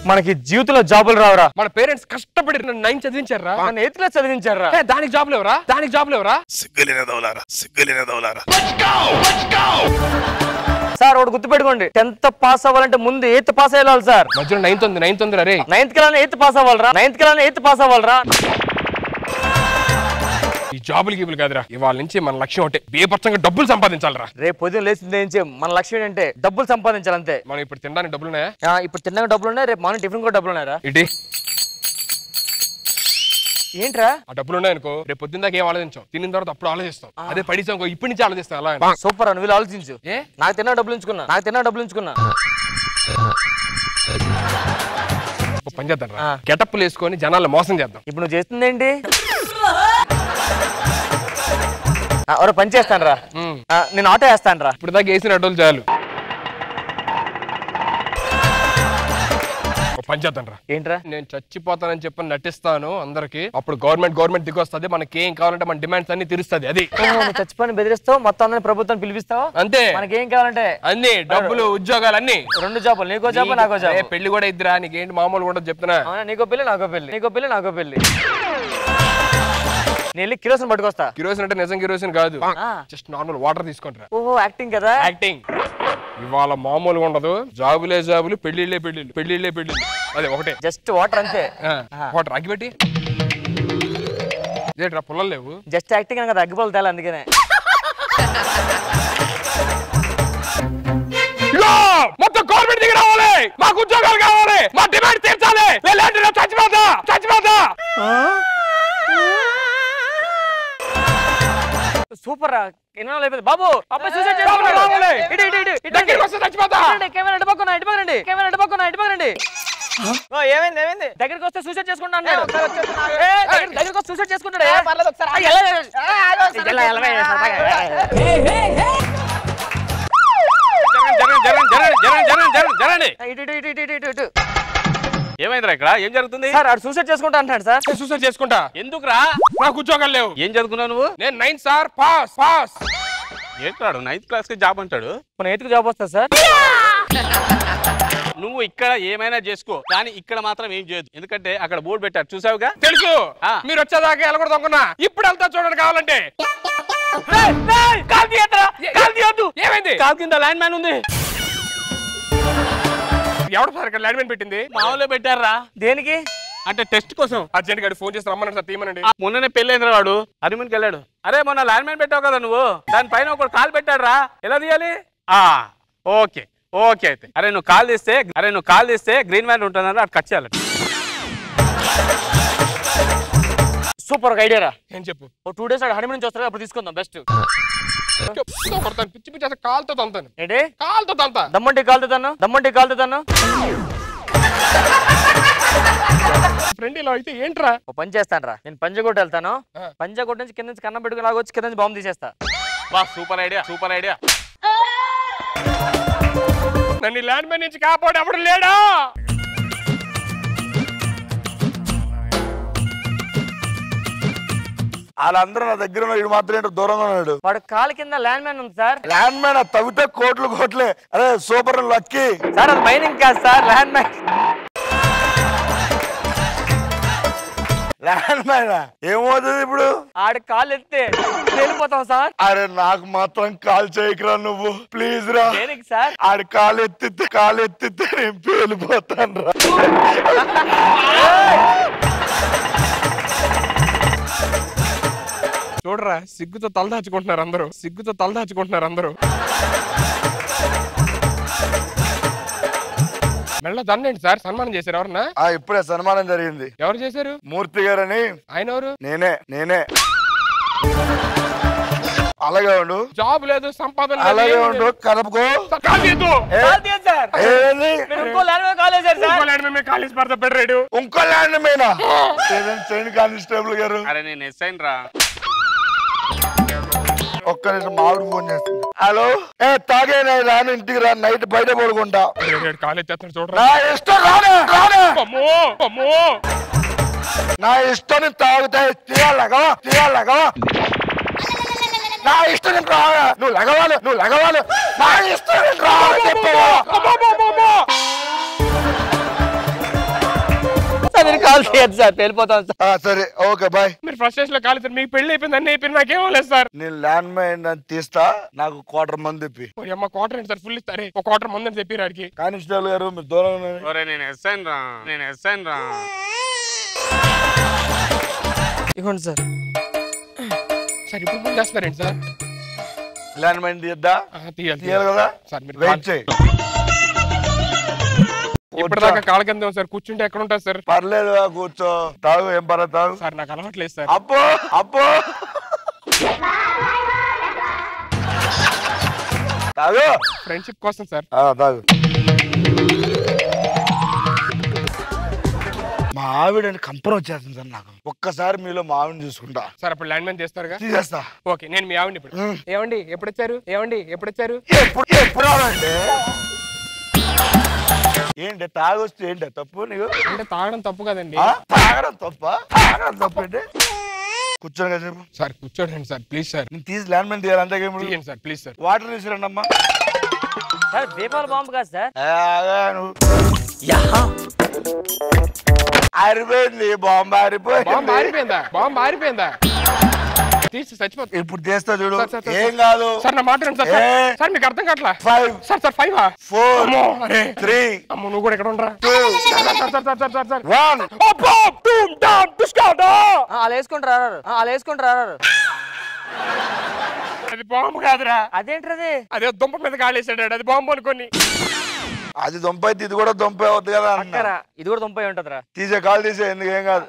మనకి జీవితంలో జాబులు రావరా? మన పేరెంట్స్ కష్టపడి 9 చదివించారా, మన 8th క్లాస్ చదివించారా? దానికి జాబ్లు ఎవరా? సార్ ఒకటి గుర్తుపెట్టుకోండి, 10th పాస్ అవ్వాలంటే ముందు 8th పాస్ అయ్యాలి సార్. మధ్యలో 9th ఉంది రే. 9th కల్లా 8th పాస్ అవ్వాలరా, 9th కల్లా 8th పాస్ అవ్వాలరా. ఈ జాబులు గీబులు కాదురా, ఇవాళ నుంచి మన లక్ష్యం ఒకటే, బేపచ్చంగా డబ్బులు సంపాదించాలరా. రేపు పొద్దున లేచి మన లక్ష్యం ఏంటంటే డబ్బులు సంపాదించాలంతే. మనం ఇప్పుడు తినడానికి డబ్బులు ఉన్నాయా? ఇప్పుడు తినడానికి డబ్బులు ఉన్నాయి, రేపు మార్నింగ్ టిఫిన్ కూడా డబ్బులు ఉన్నాయా? ఇటీ ఏంట్రా? ఆ డబ్బులు ఉన్నాయనుకో, రేపు పొద్దున్న దాకా ఏం ఆలోచించాం, తిన్న తర్వాత అప్పుడు ఆలోచిస్తాం. అదే పడిసాం ఇప్పటి నుంచి ఆలోచిస్తాం. అలా సూపర్ అని వీళ్ళు ఆలోచించు. నాకు తిన్న డబ్బులు ఉంచుకున్నా. పని చేద్దాం, గెటప్లు వేసుకొని జనాలు మోసం చేద్దాం. ఇప్పుడు నువ్వు చేస్తుంది ఏంటి? పని చేస్తాను రా, నేను ఆటో వేస్తాను రా. ఇప్పుడు దాకా వేసిన అడ్డోలు చాలు. పని చేద్దాం రా. ఏంట్రా? నేను చచ్చిపోతానని చెప్పి నటిస్తాను అందరికి, అప్పుడు గవర్నమెంట్ దిగొస్తుంది, మనకి ఏం కావాలంటే మన డిమాండ్స్ అన్ని తీరుస్తుంది. అది చచ్చిపోయి బెదిరిస్తావు, మొత్తం అందరినీ ప్రభుత్వం పిలిపిస్తావు అంతే. మనకి ఏం కావాలంటే అన్ని డబ్బులు, ఉద్యోగాలు అన్ని. 2 జాబులు, నీకో జాబు నాకో జాబు. పెళ్లి కూడా ఇద్దరా, నీకేంటి మామూలు కూడా చెప్తున్నా. నీకో పెళ్లి నాకో పెళ్లి. నేను కిరోసిన్ పట్టుకొస్తా. కిరోసిన్ అంటే నిజం కిరోసిన్ కాదు, జస్ట్ నార్మల్ వాటర్ తీసుకుంటారా. ఓహో యాక్టింగ్ కదా, యాక్టింగ్. ఇవాళ మామూలుగా ఉండదు, జాబులే పెళ్లిళ్ళే అదే ఒకటే, జస్ట్ వాటర్ అంతే. వాటర్ అగ్గిపెట్టి ఇదేట్రా, పుల్లలు లేవు, జస్ట్ యాక్టింగ్ కదా, అగ్గిపోలు తేలి. అందుకనే మొత్తం గవర్నమెంట్ దగ్గర రావాలి, మాకు ఉద్యోగాలు కావాలి, మా డిమాండ్ తీర్చాలి. చచ్చిపోతా. సూపర్ రా, బాబు అబ్బాయి సూసైడ్ చేసుకున్నాడు. ఏమైంది? దగ్గరికి వస్తే సూసైడ్ చేసుకుంటాడు. దగ్గరికి వస్తే సూసైడ్ చేసుకుంటాడు. ఏమైందిరా ఇక్కడ? ఏం జరుగుతుంది? సార్ ఆడు సూసైడ్ చేసుకుంటా అంటాడు సార్. సూసైడ్ చేసుకుంటా? ఎందుకురా? నాకు ఉద్యోగాలు లేవు. ఏం చదువుకున్నావు నువ్వు? నేను 9 సార్ పాస్. ఏంటాడు 9th క్లాస్ కి జాబ్ అంటాడు? మన 8th జాబ్ వస్తా సార్. నువ్వు ఇక్కడ ఏమైనా చేసుకో, కానీ ఇక్కడ మాత్రం ఏం చేయదు. ఎందుకంటే అక్కడ బోర్డు పెట్టారు, చూసావుగా? తెలుసు. మీరు వచ్చేదాకా వెళ్ళకూడదు అనుకున్నా, ఇప్పుడు వెళ్తా చూడండి కావాలంటే. ఏమైంది? కాల్ కింద ల్యాండ్ మ్యాన్ ఉంది. ఎవడు సార్ ఇక్కడ ల్యాండ్ మ్యాన్ పెట్టింది? మామూలుగా పెట్టారా? దేనికి? అంటే టెస్ట్ కోసం. అర్జెంట్ గారు ఫోన్ చేసి రమ్మన్నాడు సార్, తీయమనండి. మొన్ననే పెళ్ళైంది వాడు, హనీమూన్కి వెళ్ళాడు. అరే మొన్న ల్యాండ్ మ్యాన్ పెట్టావు కదా నువ్వు, దానిపైన ఒకడు కాల్ పెట్టాడు రా, ఎలా తీయాలి? ఓకే అయితే. అరే నువ్వు కాల్ తీస్తే గ్రీన్ మ్యాన్ ఉంటుందని అటు కట్ చేయాలి. సూపర్ ఐడియా రా. ఏం చెప్పు? 2 days హనీమూన్ నుంచి వస్తారు, అప్పుడు తీసుకుందాం. బెస్ట్. పిచ్చి కాల్తో తంతాను. ఏంటి? కాల్తో తంతా. దమ్మంటి కాలుతో తను. ఫ్రెండ్ ఇలా అయితే ఏంట్రా? పని చేస్తాను రా, నేను పంజగుట్ట వెళ్తాను. పంజగుట్ట నుంచి కింద నుంచి కన్నం పెట్టుకుని లాగొచ్చి కింద నుంచి బాంబు తీసేస్తా. Super idea. నన్ను ల్యాండ్ మ్యాన్ నుంచి కాపాడు ఎవడు లేడా? వాళ్ళందరూ నా దగ్గర ఉన్నాడు, మాత్రం దూరంగా ఉన్నాడు. వాడు కాలు కింద ల్యాండ్ మ్యాన్ ఉంది సార్. ల్యాండ్ మ్యాన్ తవ్వితే కోట్లే. అరే సూపర్ లక్కీ. సార్ అది మైనింగ్ కాదు సార్, ల్యాండ్ మ్యాన్. ఏమవుతుంది ఇప్పుడు? ఆడ కాలు ఎత్తే వెళ్ళిపోతాం సార్. అరే నాకు మాత్రం కాల్ చేయకురా నువ్వు, ప్లీజ్ రా. సార్ ఆడ కాలు ఎత్తితే నేను పేలిపోతాను రా. చూడరా, సిగ్గుతో తలదాచుకుంటున్నారు అందరూ. మెళ్ళ దండండి సార్. సన్మానం చేశారు ఎవరన్నా? ఇప్పుడే సన్మానం జరిగింది. ఎవరు చేశారు? మూర్తి గారని. ఆయన ఎవరు? నేనే. అలాగే ఉండు, జాబ్ లేదు, సంపాదన అలాగే ఉండు, కలుపుకో. ఇంకో ల్యాండ్ మీనా? కానిస్టేబుల్ గారు. అరే నేను ఎస్ఐన్ రా. ఒక్క నిమిషం, మావిడి ఫోన్ చేస్తుంది. హలో, తాగే రాను, ఇంటికి రా, నైట్ బయట పడుకుంటా. నా ఇష్టం నా ఇష్టం తాగుతాయి, తీయాలగా నా ఇష్టం నువ్వు లగవాలి నా ఇష్టం మీరు కాల్ చేయొద్దు సార్, వెళ్ళిపోతాను సార్. సరే ఓకే బాయ్. మీరు ఫ్రస్ట్రేషన్ లో కాలేదు సార్, మీకు పెళ్లి అయిపోయింది అన్ని అయిపోయింది, నాకేమో లేదు సార్. నేను ల్యాండ్ మైన్ తీస్తా, నాకు క్వార్టర్ మంది తెప్పి. అమ్మ క్వార్టర్ ఏంటి సార్, ఫుల్ ఇస్తారే ఒక క్వార్టర్ మంది అని చెప్పి రాడికి. కానిస్టేబుల్ గారు మీరు దూరం నేను ఎస్ఎన్ రా ఇవ్వండి సార్. సార్ ఇప్పుడు ముందు చేస్తున్నారేంటి సార్? ల్యాండ్ మైన్ తీద్దా? తీయాలి కదా సార్. మీరు వెయిట్ చేయి. ఇప్పటిదాకా కాళ్ళ కింద సార్, కూర్చుంటే ఎక్కడ ఉంటుంది సార్? పర్లేదు కూర్చో, తాగు, ఏం పర్లేదు తాగు. సార్ నాకు అలవాట్లేదు సార్. అప్పో తాగు, ఫ్రెండ్షిప్ కోసం సార్. తాగు. మా ఆవిడని కంపరం వచ్చేస్తుంది సార్ నాకు. ఒక్కసారి మీలో మా ఆవిడని చూసుకుంటా సార్. అప్పుడు ల్యాండ్ మైన్ చేస్తారుగా? చేస్తా. ఓకే, నేను మీ ఆవిడని ఇప్పుడు. ఏమండి ఎప్పుడు వచ్చారు? ఎప్పుడు ఏంటి తాగొస్తే ఏంటి తప్పు నీకు? అంటే తాగడం తప్పు కదండి. తాగడం తప్పండి. కూర్చోండి కదా సార్. కూర్చోండి సార్ ప్లీజ్ సార్. నేను తీసి ల్యాండ్ మైన్ తీయాలి అంతే. తీయండి సార్ ప్లీజ్ సార్. వాటర్ తీసుకురండి అమ్మా. సార్ దీపావళి బాంబు కాదు సార్. ఆరిపోయింది బాంబు, బాంబు ఆరిపోయిందా? తీసి చచ్చిపోతుంది. ఇప్పుడు చేస్తా చూడు. సార్, ఏం కాదు సార్, నా మాట సార్. సార్ మీకు అర్థం కావట్లా 5 సార్. 5 4 3 అమ్మ నువ్వు కూడా ఎక్కడ ఉండరా? 2 1 అలా వేసుకుంటారు. అది బాంబు కాదురా. అదేంటది? అదే దుంప మీద కాళేసాడు, అది బాంబు అనుకోని. అది దొంప అయితే ఇది కూడా దొంపే అవుతుంది కదా. ఇది కూడా దొంపై ఉంటదిరా. తీసే కాలు తీసే, ఎందుకు ఏం కాదు.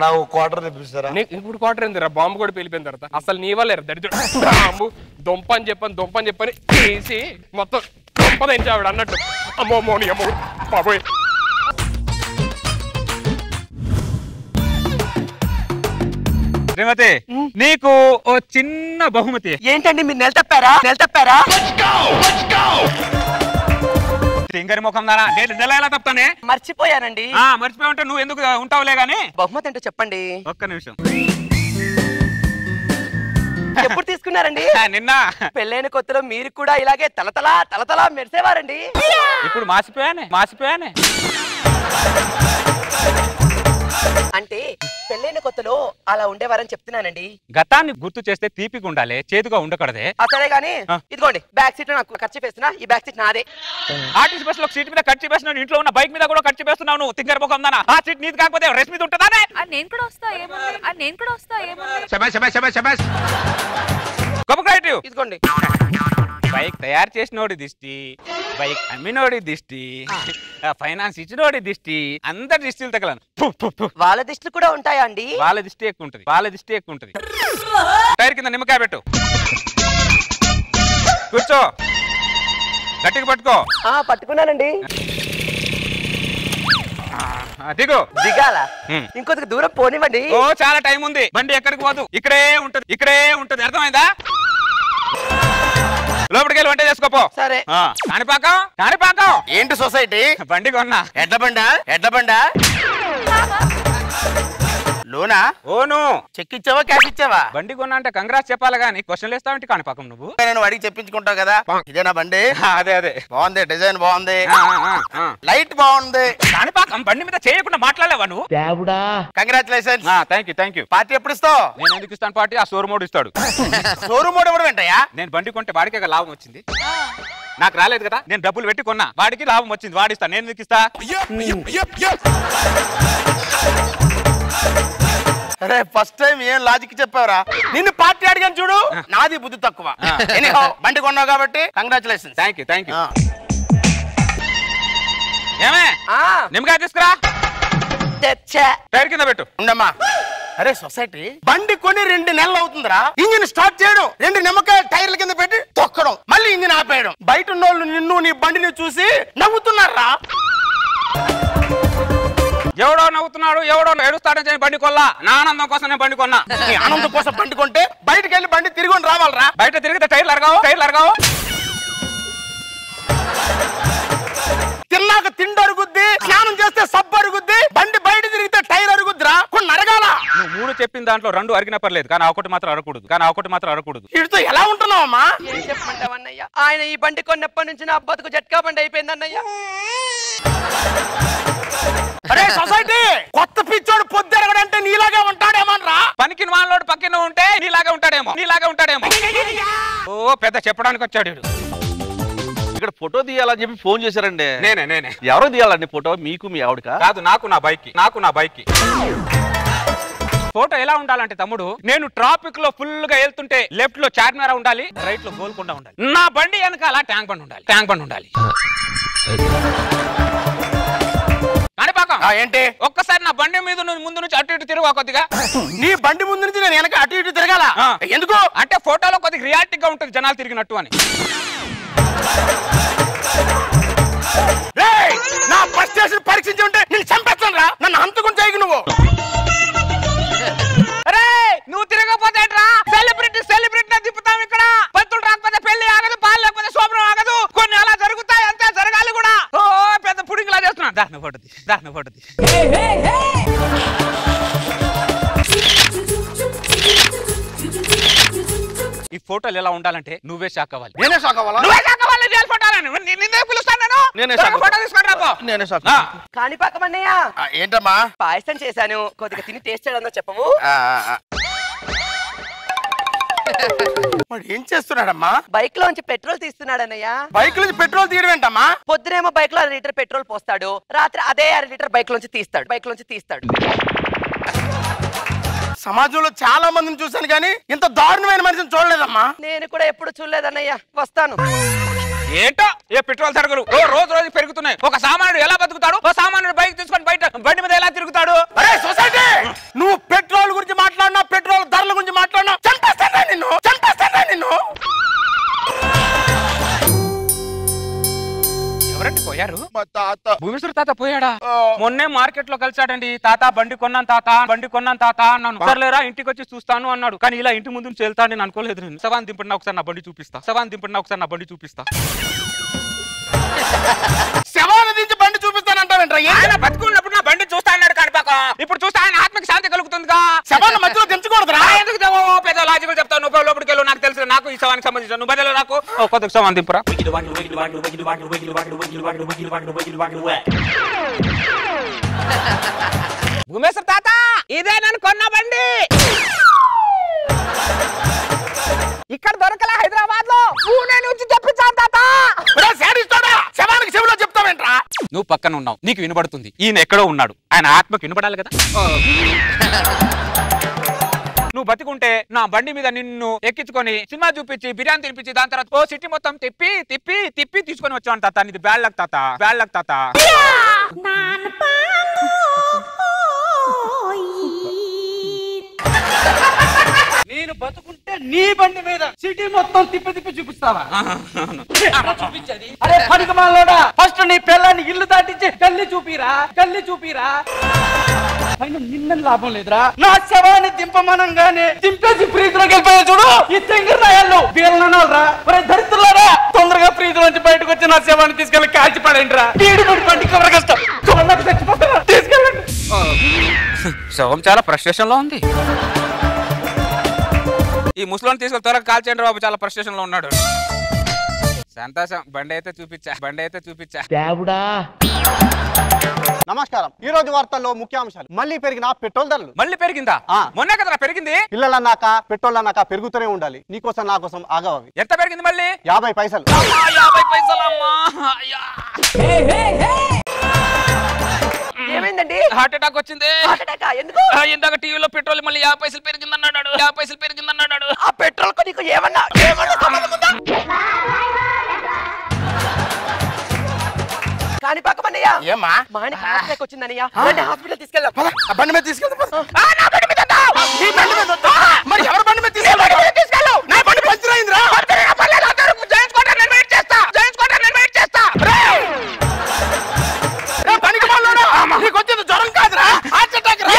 నాకు క్వార్టర్ తెప్పిస్తారా? ఇప్పుడు క్వార్టర్ ఏందిరా? బాంబు కూడా పేలిపోయిన తర్వాత అసలు నీ వల్ల దరిద్రుడు. బాంబు దొంప అని చెప్పని తీసి మొత్తం దొంప తెంచి ఆవిడ అన్నట్టు. అమ్మో నీ అమ్మ బాబోయ్. శ్రీమతి, నీకు ఓ చిన్న బహుమతి. ఏంటండి మీరు నెల తప్పారా? సింగరి ముఖం దానా, నెల ఎలా తప్పుతానే? మర్చిపోయానండి. మర్చిపోయి ఉంటే నువ్వు ఎందుకు ఉంటావులే గానీ. బహుమతి ఏంటో చెప్పండి. ఒక్క నిమిషం. ఎప్పుడు తీసుకున్నారండి? నిన్న. పెళ్ళైన కొత్తలో మీరు కూడా ఇలాగే తలతలా మెరిసేవారండి. ఇప్పుడు మాసిపోయానే. అంటే పెళ్ళైన కొత్తలో అలా ఉండేవారని చెప్తున్నానండి. గతాన్ని గుర్తు చేస్తే తీపిగా ఉండాలి, చేదుగా ఉండకూడదే. సరే గానీ ఇదిగోండి బ్యాక్ సీట్ నాకు ఖర్చు వేస్తున్నా. ఈ బ్యాక్ సీట్ నాదే. ఆర్టీసీ బస్ లో సీట్ మీద ఖర్చు వేస్తున్నావు, ఇంట్లో ఉన్న బైక్ మీద కూడా ఖర్చు వేస్తున్నావు. నువ్వు తింగర ముఖం దానా. ఆ సీట్ నీది కాకపోతే రెస్ట్ మీద ఉంటుందా? నేను కూడా వస్తా ఏముంది. ఇదిగోండి. బైక్ తయారు చేసినోడి దిష్టి, బైక్ అమ్మినోడి దిష్టి, ఫైనాన్స్ ఇచ్చినోడి దిష్టి, అందరి దిష్టిలు తగలను. వాళ్ళ దిష్టిలు కూడా ఉంటాయా అండి? వాళ్ళ దిష్టి ఎక్కువ ఉంటది. టైర్ కింద నిమ్మకాయ పెట్టు, కూర్చో, గట్టిగా పట్టుకో. పట్టుకున్నానండి. దిగు. దిగాల? ఇంకొంచెం దూరం పోనివ్వండి. ఓ చాలా టైం ఉంది. బండి ఎక్కడికి పోదు, ఇక్కడే ఉంటది. అర్థమైందా? లోపలికి వెళ్ళి వంట చేసుకోపో. సరే. కాణిపాకం ఏంటి సొసైటీ? బండి కొన్నా. ఎడ్ల బండా లోనా? ఓను. చెక్ ఇచ్చావా క్యాష్ ఇచ్చావా? బండి కొన్నా అంటే కంగ్రాట్స్ చెప్పాలి గానీ క్వశ్చన్లు వేస్తావంటే కాణిపాకం నువ్వు. నేను అడిగి చెప్పించుకుంటావు కదా. ఇదేనా బండి? అదే బాగుంది, డిజైన్ బాగుంది, లైట్ బాగుంది. కాణిపాకం బండి మీద చేయకుండా మాట్లాడలేవా నువ్వు? కంగ్రాచులేషన్స్. Thank you. పార్టీ ఎప్పుడు ఇస్తావు? నేను ఎందుకు ఇస్తాను పార్టీ? ఆ షోరూమోడు ఇస్తాడు. షోరూమ్ ఇవ్వడం ఏంటయ్యా? నేను బండి కొంటే వాడికే లాభం వచ్చింది, నాకు రాలేదు కదా. నేను డబ్బులు పెట్టి కొన్నా, వాడికి లాభం వచ్చింది, వాడిస్తా. నేను ఎందుకు ఇస్తా? అరే ఫస్ట్ టైం ఏం లాజిక్ చెప్పావరా? నిన్ను పార్టీ అడిగాను చూడు, నాది బుద్ధి తక్కువ. బండి కొన్నావు కాబట్టి కంగ్రాచులేషన్. Thank you. ఏమే నిమ్మకాయ తీసుకురా, టైర్ కింద పెట్టు. ఉండమ్మా. అరే సొసైటీ, బండి కొని 2 నెలలు అవుతుందిరా. ఇంజిన్ స్టార్ట్ చేయడం, 2 నిమ్మకాయలు టైర్ల కింద పెట్టి తొక్కడం, మళ్ళీ ఇంజిన్ ఆపేయడం. బయట ఉన్నోళ్ళు నిన్ను నీ బండిని చూసి నవ్వుతున్నారా? ఎవడో నవ్వుతున్నాడు, ఎవడో ఏడుస్తాడని చెప్పి బండి కొల్లా. నా ఆనందం కోసం నేను బండి కొన్నా. నీ ఆనందం కోసం బండి కొంటే బయటకు వెళ్ళి బండి తిరిగి రావాలరా? బయట తిరిగితే టైర్లు అరగావు. తిన్నాక తిండి అరుగుద్ది, స్నానం చేస్తే సబ్బు అరుగుద్ది, బండి బయట తిరిగితే టైర్ అరుగుద్దిరా. కొన్ని అరగాల. నువ్వు 3 చెప్పిన దాంట్లో 2 అరిగినా పర్లేదు, కానీ ఒకటి మాత్రం అరకూడదు. వీడితో ఎలా ఉంటున్నావమ్మా? ఏం చెప్పమంటావన్నయ్య, ఆయన ఈ బండి కొన్నప్పటి నుంచి నా బతుకు జట్కా బండి అయిపోయింది అన్నయ్య. అరే సొసైటీ, కొత్త పిచ్చోడు పొద్దురగడంటే నీలాగా ఉంటాడేమోనరా? పనికి వాళ్ళోడు పక్కన ఉంటే నీలాగా ఉంటాడేమో. ఓ పెద్ద చెప్పడానికి వచ్చాడు. ఇక్కడ ఫోటో తీయాలని చెప్పి ఫోన్ చేశారండి. నేనే. ఎవరో తీయాలండి ఫోటో? మీకు మీ ఆవిడకా? కాదు, నాకు నా బైక్. ఫోటో ఎలా ఉండాలంటే తమ్ముడు, నేను ట్రాఫిక్ లో ఫుల్ గా వెళ్తుంటే లెఫ్ట్ లో చార్మినార్ ఉండాలి, రైట్ లో గోల్కొండ ఉండాలి. నా బండి వెనకాల ట్యాంక్ బండ్ ఉండాలి. ఏంటి? ఒక్కసారి నా బండి మీద ముందు నుంచి అటు ఇటు తిరుగు కొద్దిగా. నీ బండి ముందు నుంచి నేను వెనక అటు ఇటు తిరగాల? ఎందుకు అంటే ఫోటోలో కొద్దిగా రియాలిటీగా ఉంటుంది, జనాలు తిరిగినట్టు అని. నా ఫస్ట్ స్టేషన్ పరీక్షించి ఉంటే నేను చంపేస్తాను రా. నన్ను హంతకుని చేయకు నువ్వు. నువ్వు తిరగకపోతే సెలబ్రిటీ తిప్పుతాం ఇక్కడ. పంతులు రాకపోతే పెళ్లి ఆగదు, పాలు లేకపోతే శోభనం ఆగదు. కొన్ని అలా జరుగుతాయి, అంతే జరగాలి కూడా. ఓ పెద్ద పుడింగ్లా చేస్తున్నా. దాహన పడుతుంది. ఈ ఫోటోలు ఎలా ఉండాలంటే నువ్వే షాక్ అవ్వాలి. నేనే షాక్ అవ్వాలా? నిన్నే పిలుస్తాను నేను. ఫోటో తీసుకొని రాపో. నేనే షాక్. కాని పాకమన్నయ్య, ఏంటమ్మా? పాయసం చేశాను, కొద్దిగా తిని టేస్ట్ చేయడం చెప్పవు? వాడు ఏం చేస్తున్నాడమ్మా? బైక్ లోంచి పెట్రోల్ తీస్తున్నాడన్నయ్య. బైక్ నుంచి పెట్రోల్ తీయడం ఏంటమ్మా? పొద్దునేమో బైక్ లో 1 లీటర్ పెట్రోల్ పోస్తాడు, రాత్రి అదే 1 లీటర్ బైక్ లోంచి తీస్తాడు. సమాజంలో చాలా మందిని చూశాను కానీ ఇంత దారుణమైన మనిషిని చూడలేదమ్మా. నేను కూడా ఎప్పుడు చూడలేదన్నయ్య. వస్తాను. ఏంటో ఏ పెట్రోల్ సరుకులు రోజు పెరుగుతున్నాయి. ఒక సామాన్యుడు ఎలా బతుకుతాడు? ఒక సామాన్యుడు బైక్ తీసుకొని బయట బండి మీద ఎలా తిరుగుతాడు? అరే సొసైటీ, నువ్వు పెట్రోల్ గురించి మాట్లాడినా, పెట్రోల్ ధరల గురించి మాట్లాడినా చంపేస్తానా నిన్ను. ఎవరంటే పోయారు? మా తాత. భూమేశ్వర తాత పోయాడా? మొన్నే మార్కెట్ లో కలిసాడండి. తాత బండి కొన్నాను తాత అన్నాను. సర్లేరా ఇంటికి వచ్చి చూస్తాను అన్నాడు. కానీ ఇలా ఇంటి ముందు నుంచి వెళ్తాను నేను అనుకోలేదు. నేను సవాన్ దింపడినా ఒకసారి నా బండి చూపిస్తా. శవాన్ని దించి బండి చూపిస్తానంటావేంట్రా? ఆయన బతుకున్నప్పుడు నా బండి చూస్తా అన్నాడు కడపక. ఇప్పుడు చూస్తే ఆయన ఆత్మకి శాంతి కలుగుతుందిగా. శవాన్ని మధ్యలో దించకూడదురా? ఎందుకు పెద్ద లాజికల్ చెప్తావు? నువ్వు లోపలికి వెళ్ళు, నాకు తెలుసు. నాకు ఈ శవానికి సంబంధించిన నువ్వు బదులు నాకు కొద్దిగా శవాన్ని దింపురా. భూమేశ్వర తాత, ఇదే నన్ను కొన్న బండి. ఇక్కడ దొరకలే, హైదరాబాద్ లో పూణే నుంచి తెప్పించాను తాత. శవానికి చెవిలో చెప్తావేంట్రా? నువ్వు పక్కన ఉన్నావు, నీకు వినబడుతుంది. ఈయన ఎక్కడో ఉన్నాడు, ఆయన ఆత్మకు వినబడాలి కదా. నువ్వు బతికుంటే నా బండి మీద నిన్ను ఎక్కించుకొని సినిమా చూపించి బిర్యానీ తినిపించి దాని తర్వాత ఓ సిటీ మొత్తం తిప్పి తీసుకొని వచ్చాను తాత. ఇది బ్యాడ్ లక్ తాత. నేను బతుకుంటే నీ బండి మీద సిటీ మొత్తం తిప్పి చూపిస్తావా? చూపించేది అరే పనికిమాలోడా, ఫస్ట్ నీ పిల్లని ఇల్లు దాటించి గల్లి చూపిరా. పైన నిన్న లాభం లేదురా. నా శవాన్ని దింపమనంగానే దింపేసి ప్రీతిలోకి వెళ్ళిపోయా చూడు. ఈ తెంగిరాయాళ్ళు వీళ్ళనాలరా. దరిద్రులారా, తొందరగా ప్రీతిలోంచి బయటకు వచ్చి నా శవాన్ని తీసుకెళ్ళి కాల్చి పడేండి రా. బండికి ఎవరు కష్టం చచ్చిపోతారా? తీసుకెళ్ళండి. శవం చాలా ఫ్రస్ట్రేషన్ లో ఉంది. ఈ ముసలోని తీసుకెళ్ళి త్వరగా కాల్చేయండి బాబు, చాలా ఫ్రస్ట్రేషన్ లో ఉన్నాడు. సంతోషం, బండి అయితే చూపించా. నమస్కారం. ఈ రోజు వార్తల్లో ముఖ్యాంశాలు. మళ్ళీ పెరిగిన పెట్రోల్ ధరలు. మళ్ళీ పెరిగిందా? మొన్నే కదరా పెరిగింది. పిల్లలన్నాక పెట్రోల్ అన్నాక పెరుగుతూనే ఉండాలి. నీకోసం నా కోసం ఆగవవి. ఎంత పెరిగింది మళ్ళీ? 50 పైసలు. 50 పైసలు అమ్మా. ఏమైందండి? హార్ట్ అటాక్ వచ్చింది. ఎందుకు? ఇందాక టీవీలో పెట్రోల్ మళ్ళీ 50 పైసలు పెరిగిందన్నాడు. 50 పైసలు పెరిగిందన్నాడు. ఆ పెట్రోల్ కు నీకు ఏమన్నా సంబంధం ఉందా? కానీ పక్కమన్నయ్య, ఏమా మా ఆయన హార్ట్ అటాక్ వచ్చిందన్నయ్య. హాస్పిటల్ తీసుకెళ్దాం. బండి మీద తీసుకెళ్తా. మరి ఎవరి బండి మీద తీసుకెళ్ళు? నా బండి పంచర్ అయిందిరా. నీకు వచ్చేది జ్వరం కాదురా, హార్ట్ అటాక్ రా.